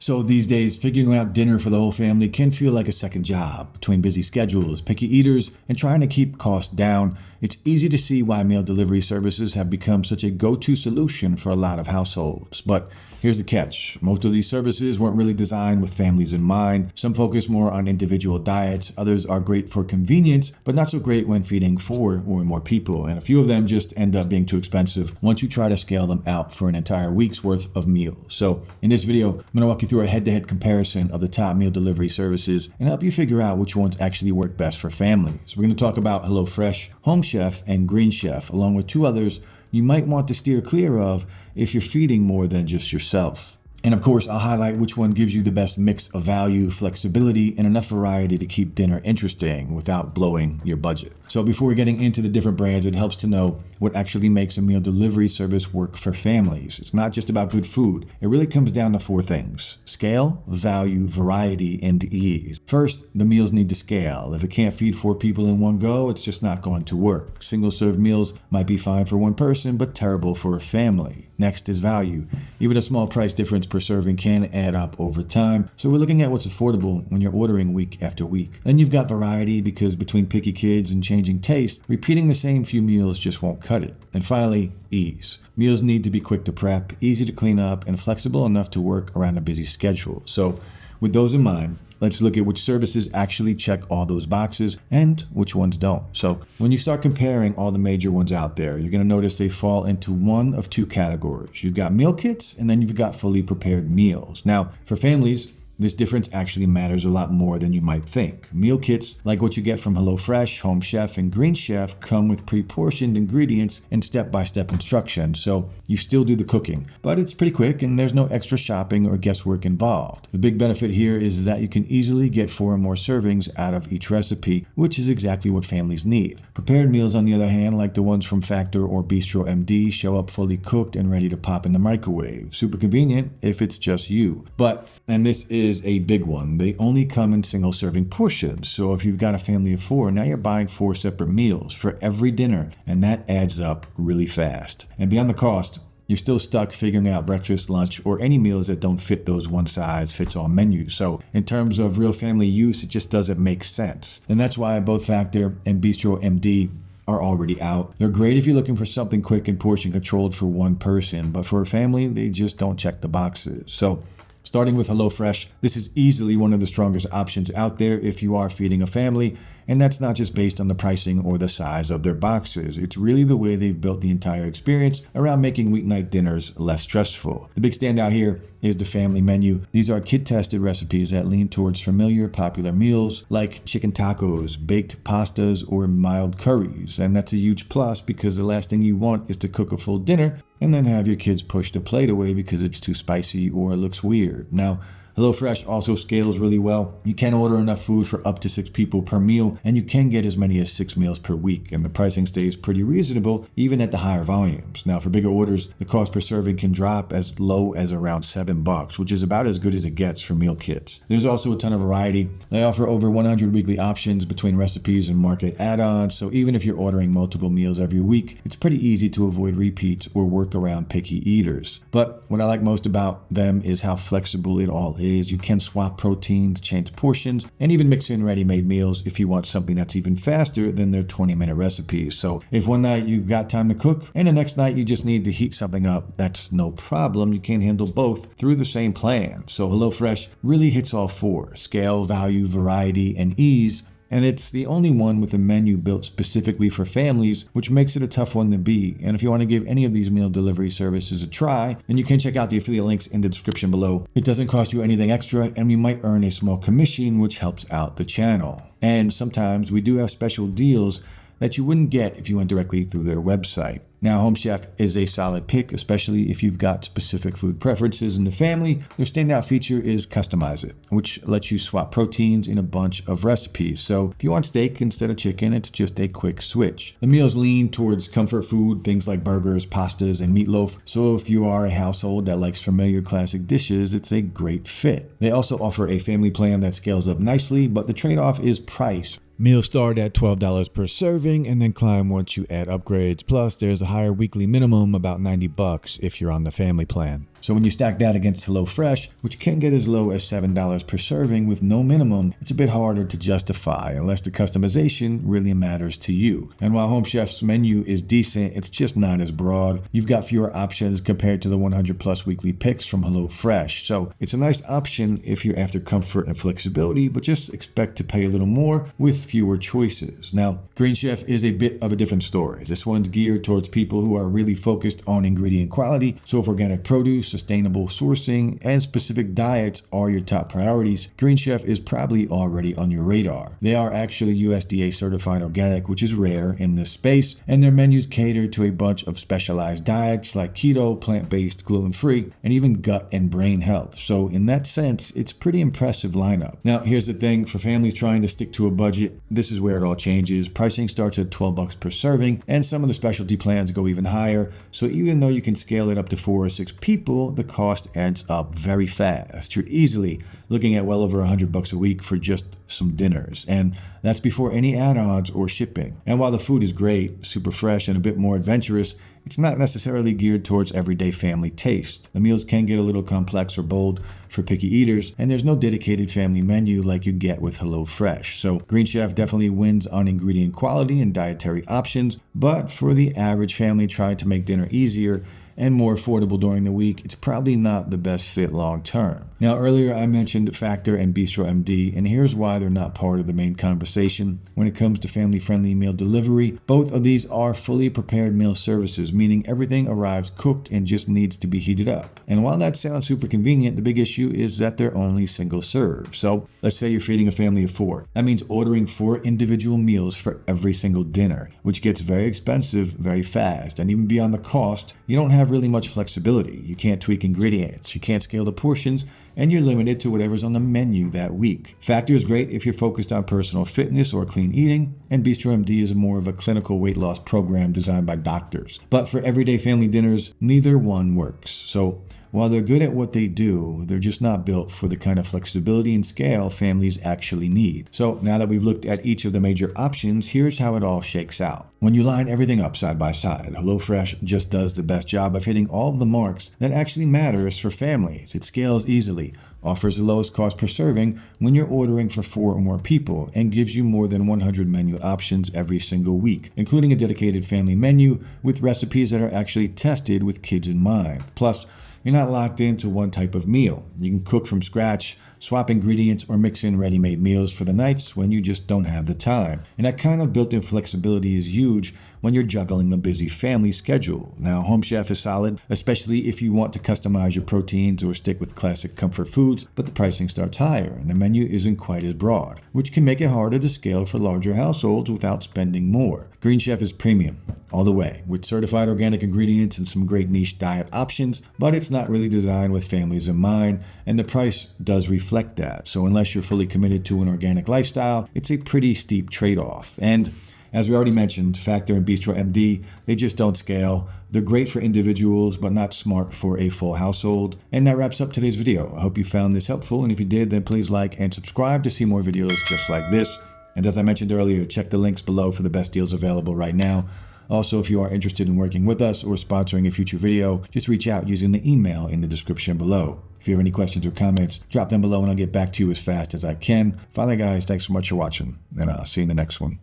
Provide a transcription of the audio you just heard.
So these days, figuring out dinner for the whole family can feel like a second job. Between busy schedules, picky eaters, and trying to keep costs down, it's easy to see why meal delivery services have become such a go-to solution for a lot of households. But here's the catch. Most of these services weren't really designed with families in mind. Some focus more on individual diets. Others are great for convenience, but not so great when feeding 4 or more people. And a few of them just end up being too expensive once you try to scale them out for an entire week's worth of meals. So in this video, I'm going to walk you through a head-to-head comparison of the top meal delivery services and help you figure out which ones actually work best for families. We're going to talk about HelloFresh, Home Chef, and Green Chef, along with 2 others you might want to steer clear of if you're feeding more than just yourself. And of course, I'll highlight which one gives you the best mix of value, flexibility, and enough variety to keep dinner interesting without blowing your budget. So before getting into the different brands, it helps to know what actually makes a meal delivery service work for families. It's not just about good food. It really comes down to 4 things: scale, value, variety, and ease. First, the meals need to scale. If it can't feed 4 people in one go, it's just not going to work. Single-serve meals might be fine for one person, but terrible for a family. Next is value. Even a small price difference per serving can add up over time. So we're looking at what's affordable when you're ordering week after week. Then you've got variety, because between picky kids and changing taste, repeating the same few meals just won't cut it. And finally, ease. Meals need to be quick to prep, easy to clean up, and flexible enough to work around a busy schedule. So with those in mind, let's look at which services actually check all those boxes and which ones don't. So when you start comparing all the major ones out there, you're going to notice they fall into one of 2 categories. You've got meal kits, and then you've got fully prepared meals. Now, for families, this difference actually matters a lot more than you might think. Meal kits, like what you get from HelloFresh, Home Chef, and Green Chef, come with pre-portioned ingredients and step-by-step instructions, so you still do the cooking. But it's pretty quick, and there's no extra shopping or guesswork involved. The big benefit here is that you can easily get 4 or more servings out of each recipe, which is exactly what families need. Prepared meals, on the other hand, like the ones from Factor or BistroMD, show up fully cooked and ready to pop in the microwave. Super convenient if it's just you. But, and this is a big one, they only come in single serving portions. So if you've got a family of 4, now you're buying 4 separate meals for every dinner, and that adds up really fast. And beyond the cost, you're still stuck figuring out breakfast, lunch, or any meals that don't fit those one-size-fits-all menus. So in terms of real family use, it just doesn't make sense. And that's why both Factor and BistroMD are already out. They're great if you're looking for something quick and portion controlled for one person, but for a family, they just don't check the boxes. So starting with HelloFresh, this is easily one of the strongest options out there if you are feeding a family, and that's not just based on the pricing or the size of their boxes. It's really the way they've built the entire experience around making weeknight dinners less stressful. The big standout here is the family menu. These are kid-tested recipes that lean towards familiar, popular meals like chicken tacos, baked pastas, or mild curries. And that's a huge plus, because the last thing you want is to cook a full dinner and then have your kids push the plate away because it's too spicy or it looks weird. Now, HelloFresh also scales really well. You can order enough food for up to 6 people per meal, and you can get as many as 6 meals per week, and the pricing stays pretty reasonable even at the higher volumes. Now, for bigger orders, the cost per serving can drop as low as around $7, which is about as good as it gets for meal kits. There's also a ton of variety. They offer over 100 weekly options between recipes and market add-ons, so even if you're ordering multiple meals every week, it's pretty easy to avoid repeats or work around picky eaters. But what I like most about them is how flexible it all is. You can swap proteins, change portions, and even mix in ready-made meals if you want something that's even faster than their 20-minute recipes. So if one night you've got time to cook and the next night you just need to heat something up, that's no problem. You can handle both through the same plan. So HelloFresh really hits all 4: scale, value, variety, and ease. And it's the only one with a menu built specifically for families, which makes it a tough one to beat. And if you want to give any of these meal delivery services a try, then you can check out the affiliate links in the description below. It doesn't cost you anything extra, and we might earn a small commission, which helps out the channel. And sometimes we do have special deals that you wouldn't get if you went directly through their website. Now, Home Chef is a solid pick, especially if you've got specific food preferences in the family. Their standout feature is Customize It, which lets you swap proteins in a bunch of recipes. So if you want steak instead of chicken, it's just a quick switch. The meals lean towards comfort food, things like burgers, pastas, and meatloaf. So if you are a household that likes familiar classic dishes, it's a great fit. They also offer a family plan that scales up nicely, but the trade-off is price. Meals start at $12 per serving and then climb once you add upgrades. Plus, there's a higher weekly minimum, about $90 if you're on the family plan. So when you stack that against HelloFresh, which can get as low as $7 per serving with no minimum, it's a bit harder to justify unless the customization really matters to you. And while Home Chef's menu is decent, it's just not as broad. You've got fewer options compared to the 100 plus weekly picks from HelloFresh. So it's a nice option if you're after comfort and flexibility, but just expect to pay a little more with fewer choices. Now, Green Chef is a bit of a different story. This one's geared towards people who are really focused on ingredient quality. So if organic produce, sustainable sourcing, and specific diets are your top priorities, Green Chef is probably already on your radar. They are actually USDA certified organic, which is rare in this space, and their menus cater to a bunch of specialized diets like keto, plant-based, gluten-free, and even gut and brain health. So in that sense, it's pretty impressive lineup. Now, here's the thing, for families trying to stick to a budget, this is where it all changes. Pricing starts at $12 per serving, and some of the specialty plans go even higher. So even though you can scale it up to 4 or 6 people, the cost adds up very fast. You're easily looking at well over $100 a week for just some dinners, and that's before any add-ons or shipping. And while the food is great, super fresh, and a bit more adventurous, it's not necessarily geared towards everyday family taste. The meals can get a little complex or bold for picky eaters, and there's no dedicated family menu like you get with HelloFresh. So Green Chef definitely wins on ingredient quality and dietary options, but for the average family trying to make dinner easier and more affordable during the week, it's probably not the best fit long term. Now, earlier I mentioned Factor and BistroMD, and here's why they're not part of the main conversation. When it comes to family-friendly meal delivery, both of these are fully prepared meal services, meaning everything arrives cooked and just needs to be heated up. And while that sounds super convenient, the big issue is that they're only single serve. So let's say you're feeding a family of 4. That means ordering 4 individual meals for every single dinner, which gets very expensive very fast. And even beyond the cost, you don't have really much flexibility. You can't tweak ingredients, you can't scale the portions, and you're limited to whatever's on the menu that week. Factor is great if you're focused on personal fitness or clean eating, and BistroMD is more of a clinical weight loss program designed by doctors. But for everyday family dinners, neither one works. So while they're good at what they do, they're just not built for the kind of flexibility and scale families actually need. So now that we've looked at each of the major options, here's how it all shakes out. When you line everything up side by side, HelloFresh just does the best job of hitting all of the marks that actually matters for families. It scales easily, offers the lowest cost per serving when you're ordering for 4 or more people, and gives you more than 100 menu options every single week, including a dedicated family menu with recipes that are actually tested with kids in mind. Plus, you're not locked into one type of meal. You can cook from scratch, swap ingredients, or mix in ready-made meals for the nights when you just don't have the time. And that kind of built-in flexibility is huge when you're juggling a busy family schedule. Now, Home Chef is solid, especially if you want to customize your proteins or stick with classic comfort foods, but the pricing starts higher and the menu isn't quite as broad, which can make it harder to scale for larger households without spending more. Green Chef is premium all the way, with certified organic ingredients and some great niche diet options, but it's not really designed with families in mind, and the price does reflect that. So unless you're fully committed to an organic lifestyle, it's a pretty steep trade-off. And as we already mentioned, Factor and BistroMD, they just don't scale. They're great for individuals, but not smart for a full household. And that wraps up today's video. I hope you found this helpful, and if you did, then please like and subscribe to see more videos just like this. And as I mentioned earlier, check the links below for the best deals available right now. Also, if you are interested in working with us or sponsoring a future video, just reach out using the email in the description below. If you have any questions or comments, drop them below and I'll get back to you as fast as I can. Finally, guys, thanks so much for watching, and I'll see you in the next one.